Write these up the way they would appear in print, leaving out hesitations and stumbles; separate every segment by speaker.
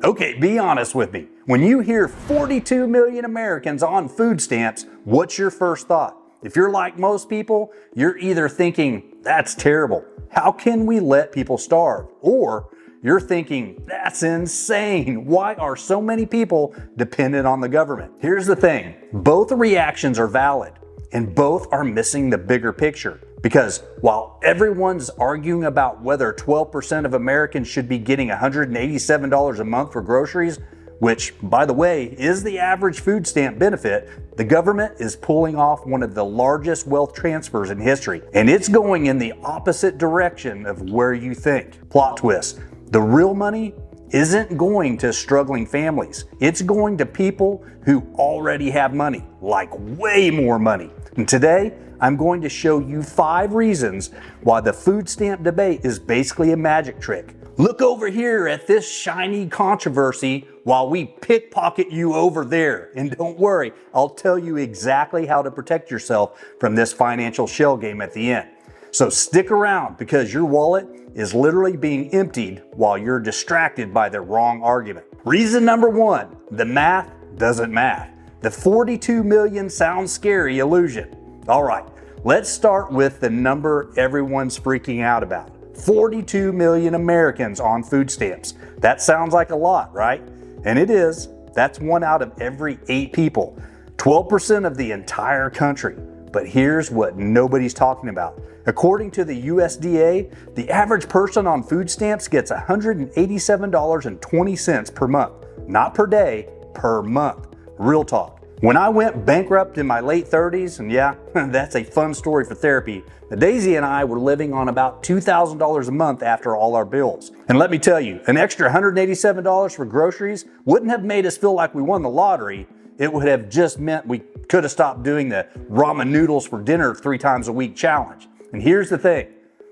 Speaker 1: Okay, be honest with me. When you hear 42 million Americans on food stamps, what's your first thought? If you're like most people, you're either thinking, that's terrible. How can we let people starve? Or you're thinking, that's insane. Why are so many people dependent on the government? Here's the thing, both reactions are valid and both are missing the bigger picture. Because while everyone's arguing about whether 12% of Americans should be getting $187 a month for groceries, which, by the way, is the average food stamp benefit, the government is pulling off one of the largest wealth transfers in history. And it's going in the opposite direction of where you think. Plot twist. The real money isn't going to struggling families. It's going to people who already have money, like way more money. And today, I'm going to show you 5 reasons why the food stamp debate is basically a magic trick. Look over here at this shiny controversy while we pickpocket you over there. And don't worry, I'll tell you exactly how to protect yourself from this financial shell game at the end. So stick around because your wallet is literally being emptied while you're distracted by the wrong argument. Reason number 1, the math doesn't math. The 42 million sounds scary illusion. All right, let's start with the number everyone's freaking out about. 42 million Americans on food stamps. That sounds like a lot, right? And it is. That's 1 out of every 8 people. 12% of the entire country. But here's what nobody's talking about. According to the USDA, the average person on food stamps gets $187.20 per month. Not per day, per month. Real talk. When I went bankrupt in my late 30s, and yeah, that's a fun story for therapy, Daisy and I were living on about $2,000 a month after all our bills. And let me tell you, an extra $187 for groceries wouldn't have made us feel like we won the lottery. It would have just meant we could have stopped doing the ramen noodles for dinner 3 times a week challenge. And here's the thing,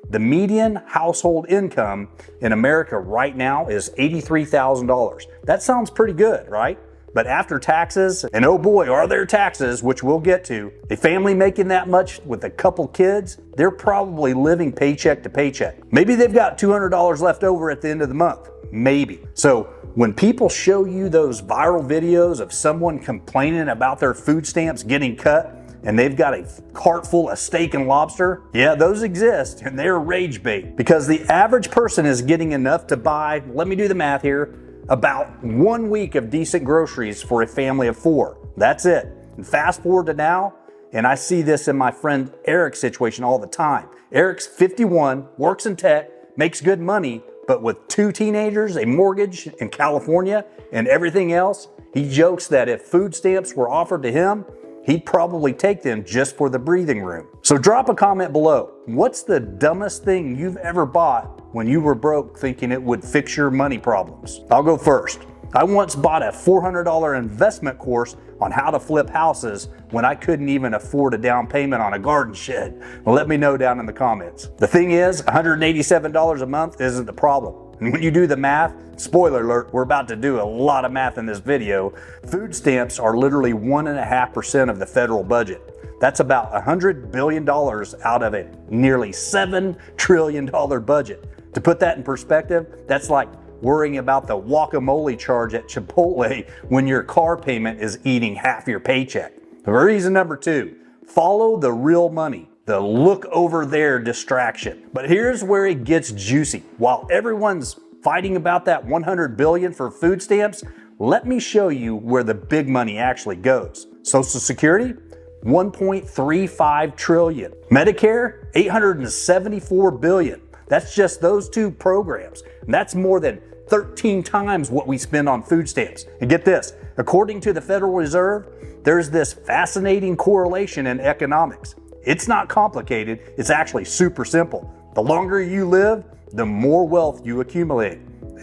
Speaker 1: the median household income in America right now is $83,000. That sounds pretty good, right? But after taxes, and oh boy, are there taxes, which we'll get to, a family making that much with a couple kids, they're probably living paycheck to paycheck. Maybe they've got $200 left over at the end of the month. Maybe. So when people show you those viral videos of someone complaining about their food stamps getting cut, and they've got a cart full of steak and lobster, yeah, those exist, and they're rage bait. Because the average person is getting enough to buy, let me do the math here, about 1 week of decent groceries for a family of 4. That's it. And fast forward to now, and I see this in my friend Eric's situation all the time. Eric's 51, works in tech, makes good money, but with 2 teenagers, a mortgage in California, and everything else, he jokes that if food stamps were offered to him, he'd probably take them just for the breathing room. So drop a comment below. What's the dumbest thing you've ever bought when you were broke thinking it would fix your money problems? I'll go first. I once bought a $400 investment course on how to flip houses when I couldn't even afford a down payment on a garden shed. Well, let me know down in the comments. The thing is, $187 a month isn't the problem. And when you do the math, spoiler alert, we're about to do a lot of math in this video, food stamps are literally 1.5% of the federal budget. That's about $100 billion out of a nearly $7 trillion budget. To put that in perspective, that's like worrying about the guacamole charge at Chipotle when your car payment is eating half your paycheck. Reason number 2, follow the real money, the look over there distraction. But here's where it gets juicy. While everyone's fighting about that $100 billion for food stamps, let me show you where the big money actually goes. Social Security, $1.35 trillion. Medicare, $874 billion. That's just those 2 programs. And that's more than 13 times what we spend on food stamps. And get this, according to the Federal Reserve, there's this fascinating correlation in economics. It's not complicated, it's actually super simple. The longer you live, the more wealth you accumulate.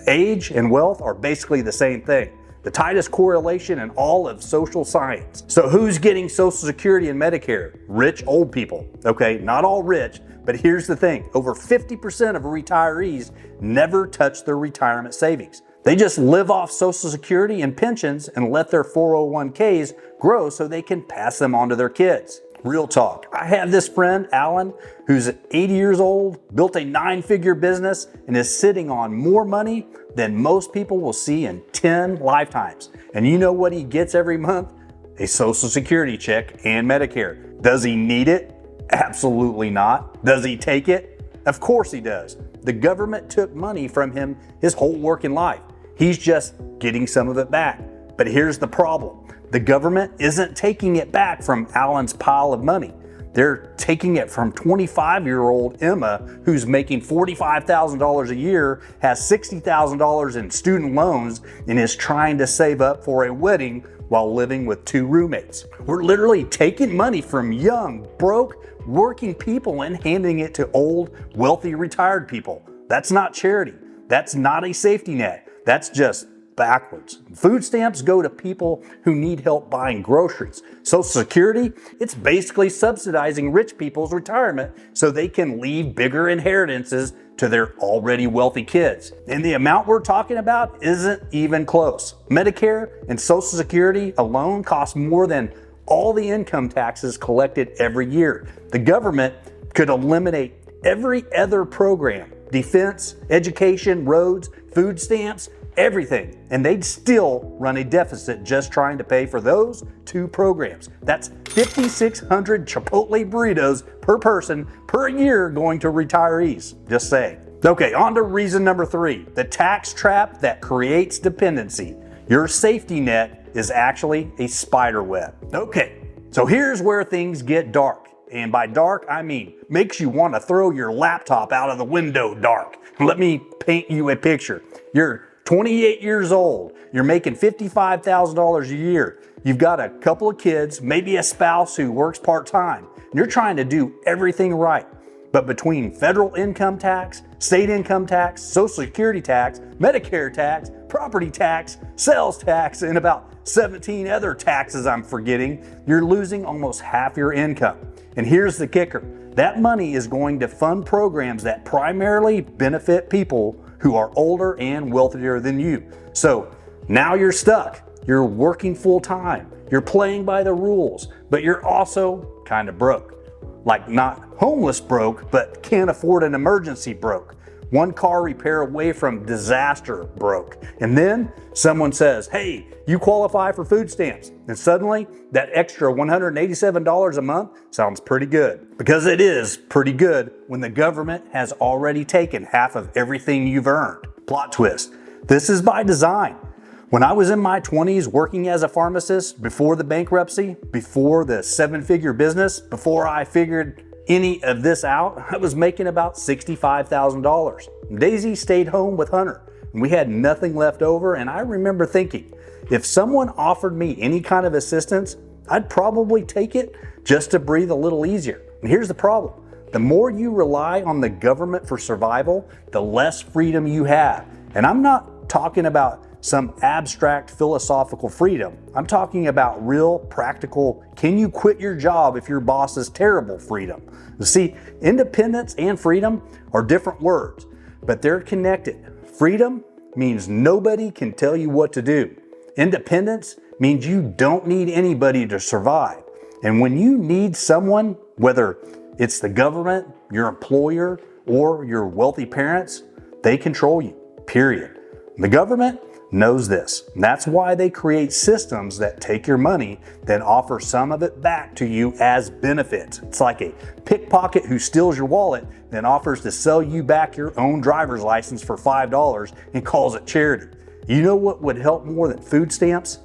Speaker 1: Age and wealth are basically the same thing. The tightest correlation in all of social science. So who's getting Social Security and Medicare? Rich old people. Okay, not all rich, but here's the thing. Over 50% of retirees never touch their retirement savings. They just live off Social Security and pensions and let their 401ks grow so they can pass them on to their kids. Real talk. I have this friend, Alan, who's 80 years old, built a 9-figure business, and is sitting on more money than most people will see in 10 lifetimes. And you know what he gets every month? A Social Security check and Medicare. Does he need it? Absolutely not. Does he take it? Of course he does. The government took money from him his whole working life. He's just getting some of it back. But here's the problem. The government isn't taking it back from Alan's pile of money. They're taking it from 25-year-old Emma, who's making $45,000 a year, has $60,000 in student loans, and is trying to save up for a wedding while living with 2 roommates. We're literally taking money from young, broke, working people and handing it to old, wealthy, retired people. That's not charity. That's not a safety net. That's just backwards. Food stamps go to people who need help buying groceries. Social Security, it's basically subsidizing rich people's retirement so they can leave bigger inheritances to their already wealthy kids. And the amount we're talking about isn't even close. Medicare and Social Security alone cost more than all the income taxes collected every year. The government could eliminate every other program, defense, education, roads, food stamps, everything, and they'd still run a deficit just trying to pay for those 2 programs. That's 5,600 Chipotle burritos per person per year going to retirees. Just saying. Okay, on to reason number 3, the tax trap that creates dependency. Your safety net is actually a spider web. Okay, so here's where things get dark. And by dark, I mean makes you want to throw your laptop out of the window dark. Let me paint you a picture. You're 28 years old, you're making $55,000 a year, you've got a couple of kids, maybe a spouse who works part-time, and you're trying to do everything right. But between federal income tax, state income tax, Social Security tax, Medicare tax, property tax, sales tax, and about 17 other taxes I'm forgetting, you're losing almost half your income. And here's the kicker. That money is going to fund programs that primarily benefit people who are older and wealthier than you. So now you're stuck. You're working full time. You're playing by the rules, but you're also kind of broke. Like not homeless broke, but can't afford an emergency broke. One car repair away from disaster broke. And then someone says, hey, you qualify for food stamps. And suddenly that extra $187 a month sounds pretty good. Because it is pretty good when the government has already taken half of everything you've earned. Plot twist. This is by design. When I was in my 20s working as a pharmacist, before the bankruptcy, before the 7-figure business, before I figured any of this out, I was making about $65,000. Daisy stayed home with Hunter, and we had nothing left over, and I remember thinking, if someone offered me any kind of assistance, I'd probably take it just to breathe a little easier. And here's the problem. The more you rely on the government for survival, the less freedom you have. And I'm not talking about some abstract philosophical freedom. I'm talking about real, practical, can you quit your job if your boss is terrible freedom. You see, independence and freedom are different words, but they're connected. Freedom means nobody can tell you what to do. Independence means you don't need anybody to survive. And when you need someone, whether it's the government, your employer, or your wealthy parents, they control you, period. The government knows this. And that's why they create systems that take your money, then offer some of it back to you as benefits. It's like a pickpocket who steals your wallet, then offers to sell you back your own driver's license for $5 and calls it charity. You know what would help more than food stamps?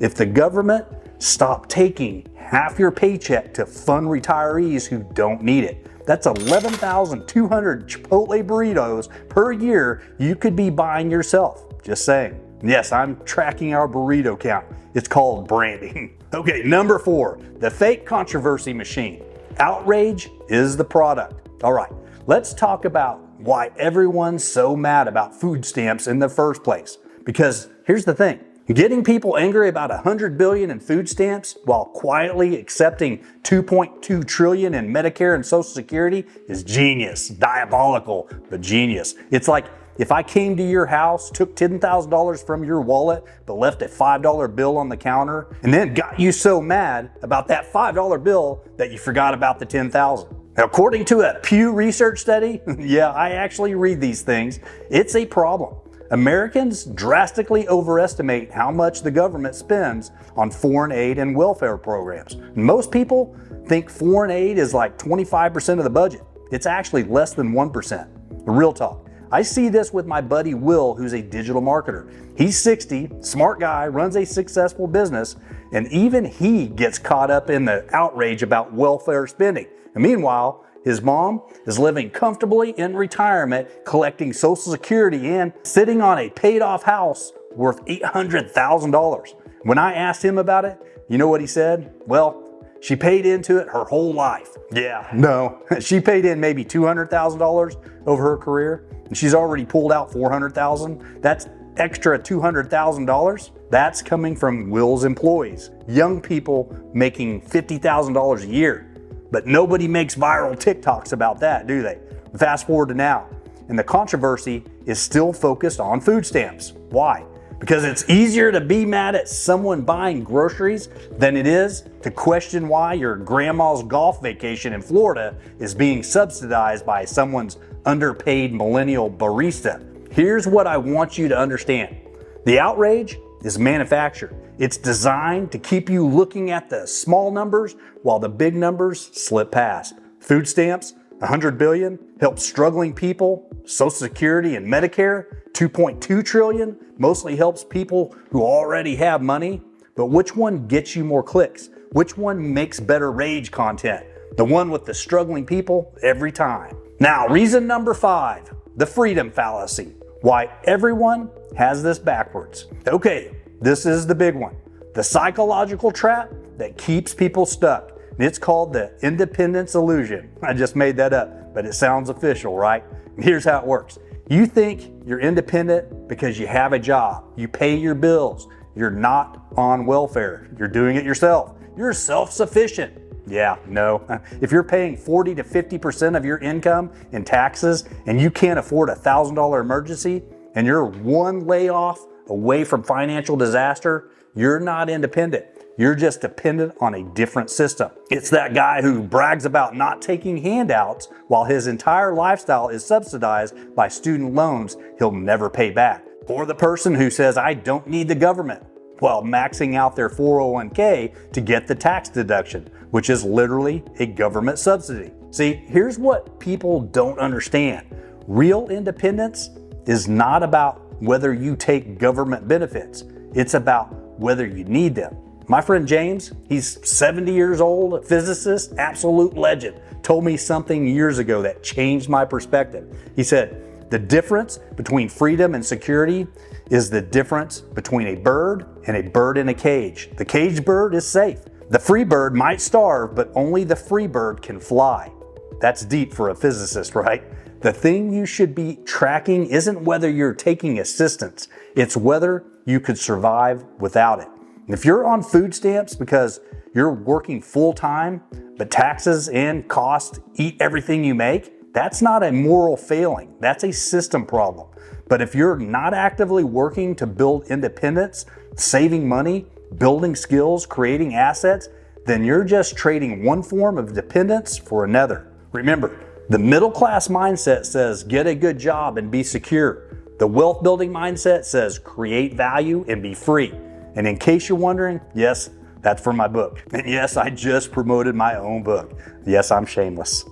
Speaker 1: If the government stopped taking half your paycheck to fund retirees who don't need it. That's 11,200 Chipotle burritos per year you could be buying yourself. Just saying. Yes, I'm tracking our burrito count. It's called branding. Okay, number 4, the fake controversy machine. Outrage is the product. All right, let's talk about why everyone's so mad about food stamps in the first place. Because here's the thing. Getting people angry about $100 billion in food stamps while quietly accepting $2.2 trillion in Medicare and Social Security is genius, diabolical, but genius. It's like If I came to your house, took $10,000 from your wallet, but left a $5 bill on the counter, and then got you so mad about that $5 bill that you forgot about the $10,000. Now, according to a Pew Research study, yeah, I actually read these things, it's a problem. Americans drastically overestimate how much the government spends on foreign aid and welfare programs. Most people think foreign aid is like 25% of the budget. It's actually less than 1%. Real talk. I see this with my buddy Will, who's a digital marketer. He's 60, smart guy, runs a successful business, and even he gets caught up in the outrage about welfare spending. And meanwhile, his mom is living comfortably in retirement, collecting Social Security and sitting on a paid-off house worth $800,000. When I asked him about it, you know what he said? Well, she paid into it her whole life. Yeah, no, she paid in maybe $200,000 over her career, and she's already pulled out $400,000. That's extra $200,000. That's coming from Will's employees, young people making $50,000 a year. But nobody makes viral TikToks about that, do they? Fast forward to now, and the controversy is still focused on food stamps. Why? Because it's easier to be mad at someone buying groceries than it is to question why your grandma's golf vacation in Florida is being subsidized by someone's underpaid millennial barista. Here's what I want you to understand. The outrage is manufactured. It's designed to keep you looking at the small numbers while the big numbers slip past. Food stamps, $100 billion, helps struggling people. Social Security and Medicare, $2.2 trillion, mostly helps people who already have money. But which one gets you more clicks? Which one makes better rage content? The one with the struggling people every time. Now, reason number 5, the freedom fallacy. Why everyone has this backwards. Okay, this is the big one. The psychological trap that keeps people stuck. It's called the independence illusion. I just made that up, but it sounds official, right? Here's how it works. You think you're independent because you have a job, you pay your bills, you're not on welfare, you're doing it yourself, you're self-sufficient. Yeah, no. If you're paying 40 to 50% of your income in taxes and you can't afford a $1,000 emergency and you're one layoff away from financial disaster, you're not independent. You're just dependent on a different system. It's that guy who brags about not taking handouts while his entire lifestyle is subsidized by student loans he'll never pay back. Or the person who says, I don't need the government, while maxing out their 401k to get the tax deduction, which is literally a government subsidy. See, here's what people don't understand. Real independence is not about whether you take government benefits. It's about whether you need them. My friend James, he's 70 years old, a physicist, absolute legend, told me something years ago that changed my perspective. He said, the difference between freedom and security is the difference between a bird and a bird in a cage. The caged bird is safe. The free bird might starve, but only the free bird can fly. That's deep for a physicist, right? The thing you should be tracking isn't whether you're taking assistance, it's whether you could survive without it. If you're on food stamps because you're working full time, but taxes and costs eat everything you make, that's not a moral failing, that's a system problem. But if you're not actively working to build independence, saving money, building skills, creating assets, then you're just trading one form of dependence for another. Remember, the middle class mindset says get a good job and be secure. The wealth building mindset says create value and be free. And in case you're wondering, yes, that's from my book. And yes, I just promoted my own book. Yes, I'm shameless.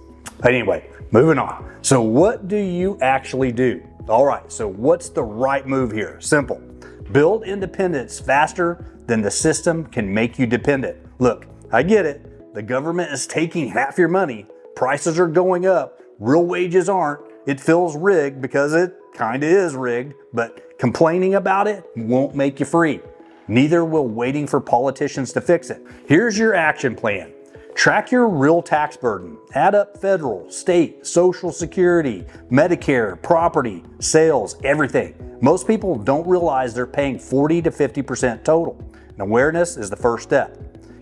Speaker 1: Anyway, moving on. So what do you actually do? All right, so what's the right move here? Simple. Build independence faster than the system can make you dependent. Look, I get it. The government is taking half your money. Prices are going up. Real wages aren't. It feels rigged because it kind of is rigged, but complaining about it won't make you free. Neither will waiting for politicians to fix it. Here's your action plan. Track your real tax burden. Add up federal, state, Social Security, Medicare, property, sales, everything. Most people don't realize they're paying 40 to 50% total. And awareness is the first step.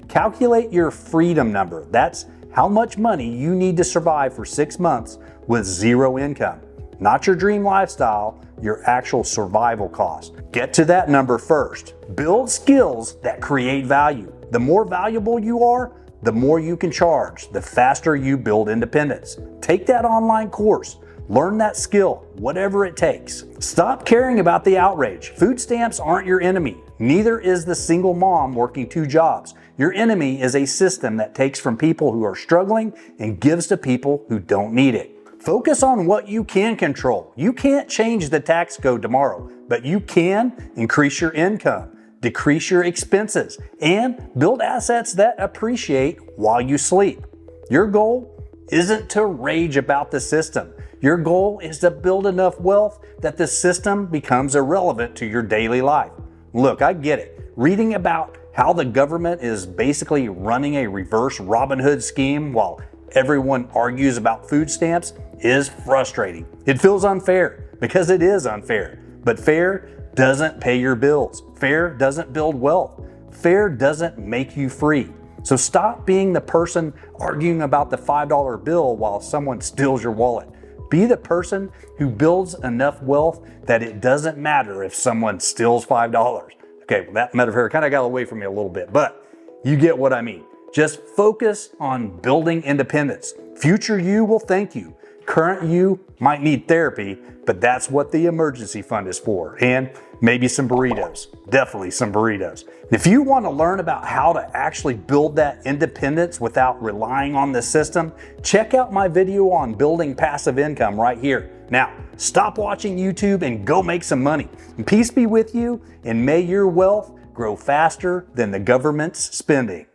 Speaker 1: Calculate your freedom number. That's how much money you need to survive for 6 months with zero income. not your dream lifestyle, your actual survival cost. Get to that number first. Build skills that create value. The more valuable you are, the more you can charge, the faster you build independence. Take that online course. Learn that skill, whatever it takes. Stop caring about the outrage. Food stamps aren't your enemy. Neither is the single mom working 2 jobs. Your enemy is a system that takes from people who are struggling and gives to people who don't need it. Focus on what you can control. You can't change the tax code tomorrow, but you can increase your income, decrease your expenses, and build assets that appreciate while you sleep. Your goal isn't to rage about the system. Your goal is to build enough wealth that the system becomes irrelevant to your daily life. Look, I get it. Reading about how the government is basically running a reverse Robin Hood scheme while everyone argues about food stamps is frustrating. It feels unfair because it is unfair. But fair doesn't pay your bills. Fair doesn't build wealth. Fair doesn't make you free. So stop being the person arguing about the $5 bill while someone steals your wallet. Be the person who builds enough wealth that it doesn't matter if someone steals $5. Okay, well, that metaphor kind of got away from me a little bit, but you get what I mean. Just focus on building independence. Future you will thank you. Current you might need therapy, but that's what the emergency fund is for. And maybe some burritos. Definitely some burritos. If you want to learn about how to actually build that independence without relying on the system, check out my video on building passive income right here. Now, stop watching YouTube and go make some money. And peace be with you, and may your wealth grow faster than the government's spending.